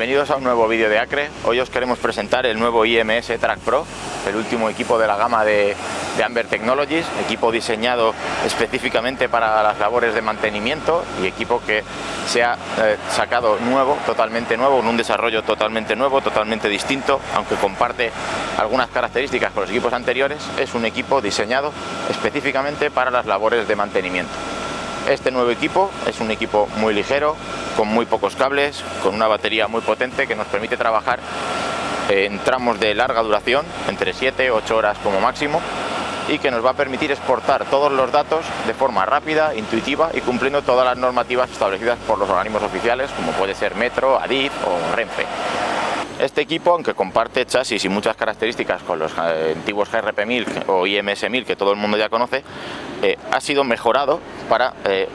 Bienvenidos a un nuevo vídeo de Acre. Hoy os queremos presentar el nuevo IMS Track Pro, el último equipo de la gama de Amber Technologies, equipo diseñado específicamente para las labores de mantenimiento y equipo que se ha sacado nuevo, totalmente nuevo, con un desarrollo totalmente nuevo, totalmente distinto, aunque comparte algunas características con los equipos anteriores. Es un equipo diseñado específicamente para las labores de mantenimiento. Este nuevo equipo es un equipo muy ligero, con muy pocos cables, con una batería muy potente que nos permite trabajar en tramos de larga duración, entre 7-8 horas como máximo, y que nos va a permitir exportar todos los datos de forma rápida, intuitiva y cumpliendo todas las normativas establecidas por los organismos oficiales, como puede ser Metro, Adif o Renfe. Este equipo, aunque comparte chasis y muchas características con los antiguos GRP1000 o IMS1000 que todo el mundo ya conoce, ha sido mejorado para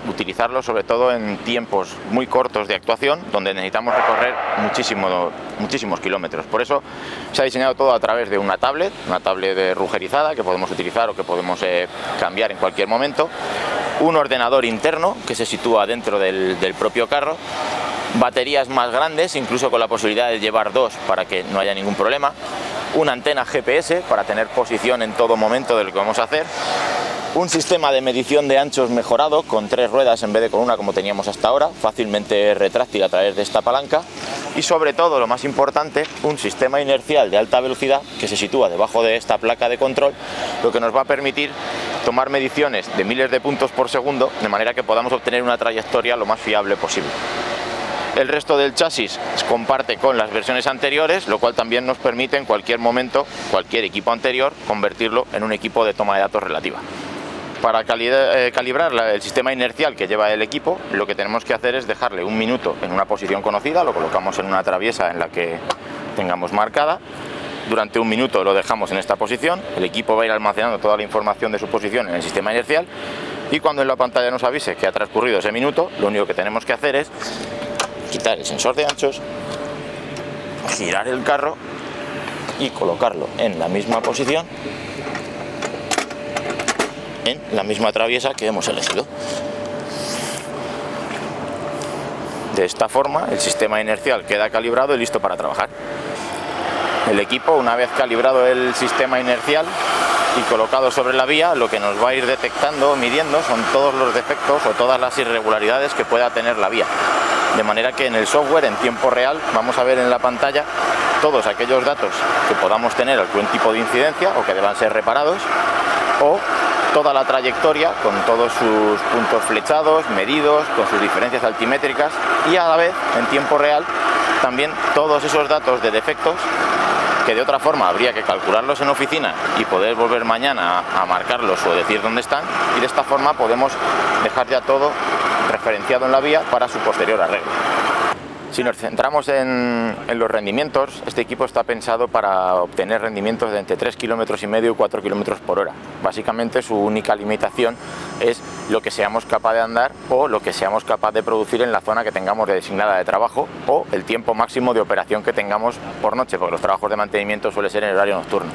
utilizarlo sobre todo en tiempos muy cortos de actuación, donde necesitamos recorrer muchísimos kilómetros. Por eso se ha diseñado todo a través de una tablet rugerizada que podemos utilizar o que podemos cambiar en cualquier momento, un ordenador interno que se sitúa dentro del propio carro, baterías más grandes, incluso con la posibilidad de llevar dos para que no haya ningún problema, una antena GPS para tener posición en todo momento de lo que vamos a hacer, un sistema de medición de anchos mejorado con 3 ruedas en vez de con una como teníamos hasta ahora, fácilmente retráctil a través de esta palanca, y sobre todo, lo más importante, un sistema inercial de alta velocidad que se sitúa debajo de esta placa de control, lo que nos va a permitir tomar mediciones de miles de puntos por segundo, de manera que podamos obtener una trayectoria lo más fiable posible. El resto del chasis comparte con las versiones anteriores, lo cual también nos permite en cualquier momento, cualquier equipo anterior, convertirlo en un equipo de toma de datos relativa. Para calibrar el sistema inercial que lleva el equipo, lo que tenemos que hacer es dejarle un minuto en una posición conocida, lo colocamos en una traviesa en la que tengamos marcada. Durante un minuto lo dejamos en esta posición, el equipo va a ir almacenando toda la información de su posición en el sistema inercial y cuando en la pantalla nos avise que ha transcurrido ese minuto, lo único que tenemos que hacer es quitar el sensor de anchos, girar el carro y colocarlo en la misma posición, en la misma traviesa que hemos elegido. De esta forma el sistema inercial queda calibrado y listo para trabajar. El equipo, una vez calibrado el sistema inercial y colocado sobre la vía, lo que nos va a ir detectando, midiendo, son todos los defectos o todas las irregularidades que pueda tener la vía. De manera que en el software, en tiempo real, vamos a ver en la pantalla todos aquellos datos que podamos tener algún tipo de incidencia o que deban ser reparados, o toda la trayectoria con todos sus puntos flechados, medidos, con sus diferencias altimétricas, y a la vez, en tiempo real, también todos esos datos de defectos que de otra forma habría que calcularlos en oficina y poder volver mañana a marcarlos o decir dónde están, y de esta forma podemos dejar ya todo referenciado en la vía para su posterior arreglo. Si nos centramos en los rendimientos, este equipo está pensado para obtener rendimientos de entre 3,5 km y 4 km por hora. Básicamente su única limitación es lo que seamos capaz de andar o lo que seamos capaz de producir en la zona que tengamos designada de trabajo, o el tiempo máximo de operación que tengamos por noche, porque los trabajos de mantenimiento suelen ser en horario nocturno.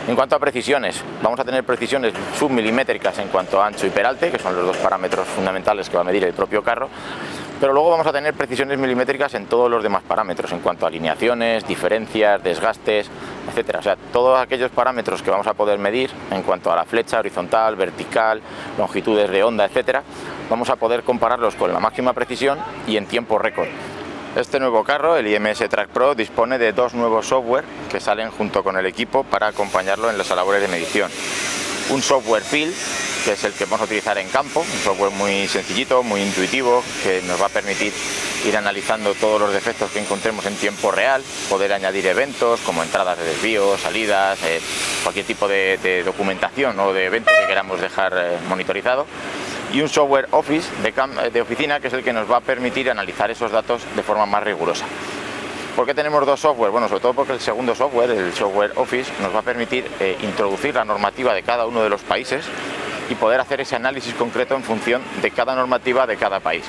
En cuanto a precisiones, vamos a tener precisiones submilimétricas en cuanto a ancho y peralte, que son los dos parámetros fundamentales que va a medir el propio carro, pero luego vamos a tener precisiones milimétricas en todos los demás parámetros, en cuanto a alineaciones, diferencias, desgastes, etcétera. O sea, todos aquellos parámetros que vamos a poder medir en cuanto a la flecha horizontal, vertical, longitudes de onda, etcétera, vamos a poder compararlos con la máxima precisión y en tiempo récord. Este nuevo carro, el IMS Track Pro, dispone de 2 nuevos software que salen junto con el equipo para acompañarlo en las labores de medición. Un software Field, que es el que vamos a utilizar en campo, un software muy sencillito, muy intuitivo, que nos va a permitir ir analizando todos los defectos que encontremos en tiempo real, poder añadir eventos como entradas de desvío, salidas, cualquier tipo de documentación o de evento que queramos dejar monitorizado. Y un software Office de oficina, que es el que nos va a permitir analizar esos datos de forma más rigurosa. ¿Por qué tenemos 2 software? Bueno, sobre todo porque el segundo software, el software Office, nos va a permitir introducir la normativa de cada uno de los países y poder hacer ese análisis concreto en función de cada normativa de cada país.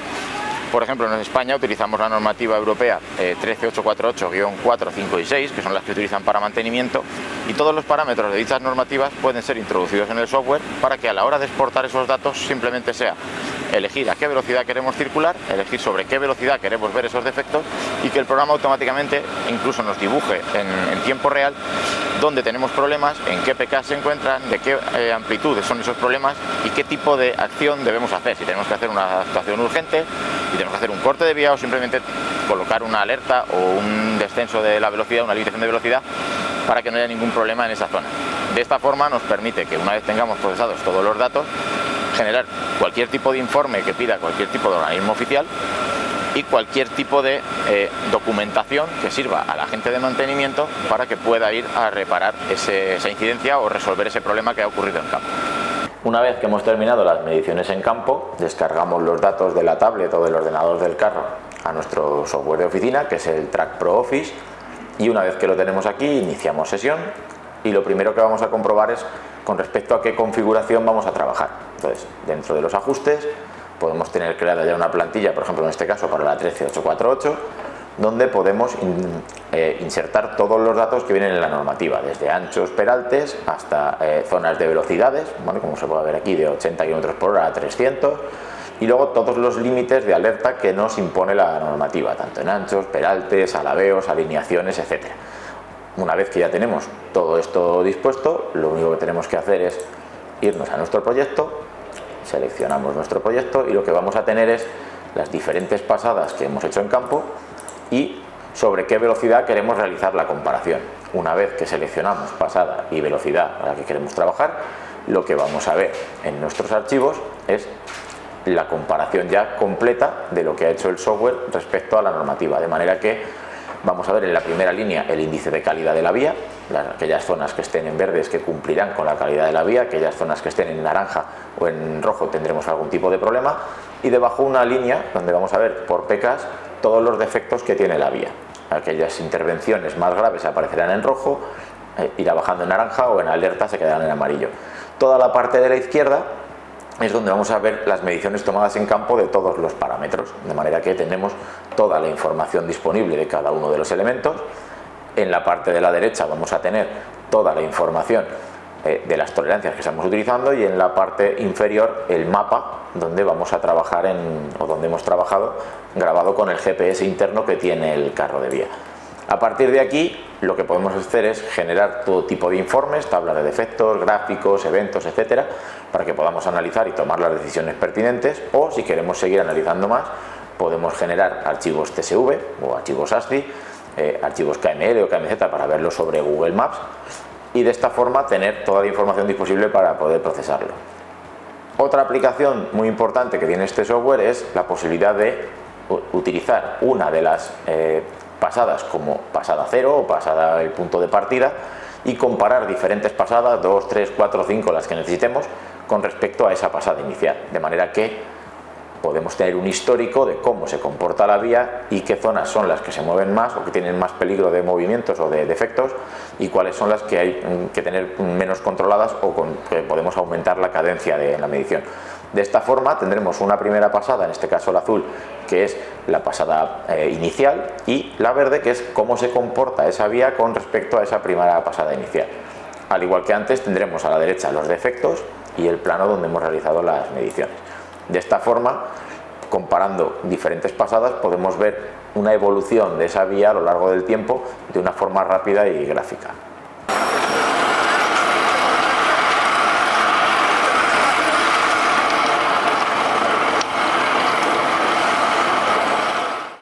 Por ejemplo, en España utilizamos la normativa europea 13848-4, 5 y 6, que son las que utilizan para mantenimiento, y todos los parámetros de dichas normativas pueden ser introducidos en el software para que a la hora de exportar esos datos simplemente sea elegir a qué velocidad queremos circular, elegir sobre qué velocidad queremos ver esos defectos y que el programa automáticamente incluso nos dibuje en tiempo real dónde tenemos problemas, en qué pKs se encuentran, de qué amplitud son esos problemas y qué tipo de acción debemos hacer. Si tenemos que hacer una actuación urgente, si tenemos que hacer un corte de vía o simplemente colocar una alerta o un descenso de la velocidad, una limitación de velocidad para que no haya ningún problema en esa zona. De esta forma nos permite que una vez tengamos procesados todos los datos, generar cualquier tipo de informe que pida cualquier tipo de organismo oficial y cualquier tipo de documentación que sirva a la gente de mantenimiento para que pueda ir a reparar esa incidencia o resolver ese problema que ha ocurrido en campo. Una vez que hemos terminado las mediciones en campo, descargamos los datos de la tablet o del ordenador del carro a nuestro software de oficina, que es el Track Pro Office, y una vez que lo tenemos aquí, iniciamos sesión y lo primero que vamos a comprobar es con respecto a qué configuración vamos a trabajar. Entonces, dentro de los ajustes podemos tener creada ya una plantilla, por ejemplo en este caso para la 13848, donde podemos insertar todos los datos que vienen en la normativa, desde anchos peraltes hasta zonas de velocidades, ¿vale? Como se puede ver aquí, de 80 km por hora a 300, y luego todos los límites de alerta que nos impone la normativa, tanto en anchos, peraltes, alabeos, alineaciones, etcétera. Una vez que ya tenemos todo esto dispuesto, lo único que tenemos que hacer es irnos a nuestro proyecto, seleccionamos nuestro proyecto y lo que vamos a tener es las diferentes pasadas que hemos hecho en campo y sobre qué velocidad queremos realizar la comparación. Una vez que seleccionamos pasada y velocidad a la que queremos trabajar, lo que vamos a ver en nuestros archivos es la comparación ya completa de lo que ha hecho el software respecto a la normativa, de manera que vamos a ver en la primera línea el índice de calidad de la vía, aquellas zonas que estén en verdes que cumplirán con la calidad de la vía, aquellas zonas que estén en naranja o en rojo tendremos algún tipo de problema, y debajo una línea donde vamos a ver por pKs todos los defectos que tiene la vía. Aquellas intervenciones más graves aparecerán en rojo, irá bajando en naranja o en alerta se quedarán en amarillo. Toda la parte de la izquierda es donde vamos a ver las mediciones tomadas en campo de todos los parámetros, de manera que tenemos toda la información disponible de cada uno de los elementos. En la parte de la derecha vamos a tener toda la información de las tolerancias que estamos utilizando y en la parte inferior el mapa donde vamos a trabajar o donde hemos trabajado grabado con el GPS interno que tiene el carro de vía. A partir de aquí lo que podemos hacer es generar todo tipo de informes, tabla de defectos, gráficos, eventos, etcétera, para que podamos analizar y tomar las decisiones pertinentes, o si queremos seguir analizando más podemos generar archivos CSV o archivos ASCII, archivos KML o KMZ para verlo sobre Google Maps y de esta forma tener toda la información disponible para poder procesarlo. Otra aplicación muy importante que tiene este software es la posibilidad de utilizar una de las pasadas como pasada cero o pasada el punto de partida y comparar diferentes pasadas, 2, 3, 4, 5, las que necesitemos con respecto a esa pasada inicial, de manera que podemos tener un histórico de cómo se comporta la vía y qué zonas son las que se mueven más o que tienen más peligro de movimientos o de defectos y cuáles son las que hay que tener menos controladas o que podemos aumentar la cadencia de la medición. De esta forma tendremos una primera pasada, en este caso el azul, que es la pasada inicial, y la verde, que es cómo se comporta esa vía con respecto a esa primera pasada inicial. Al igual que antes tendremos a la derecha los defectos y el plano donde hemos realizado las mediciones. De esta forma, comparando diferentes pasadas, podemos ver una evolución de esa vía a lo largo del tiempo de una forma rápida y gráfica.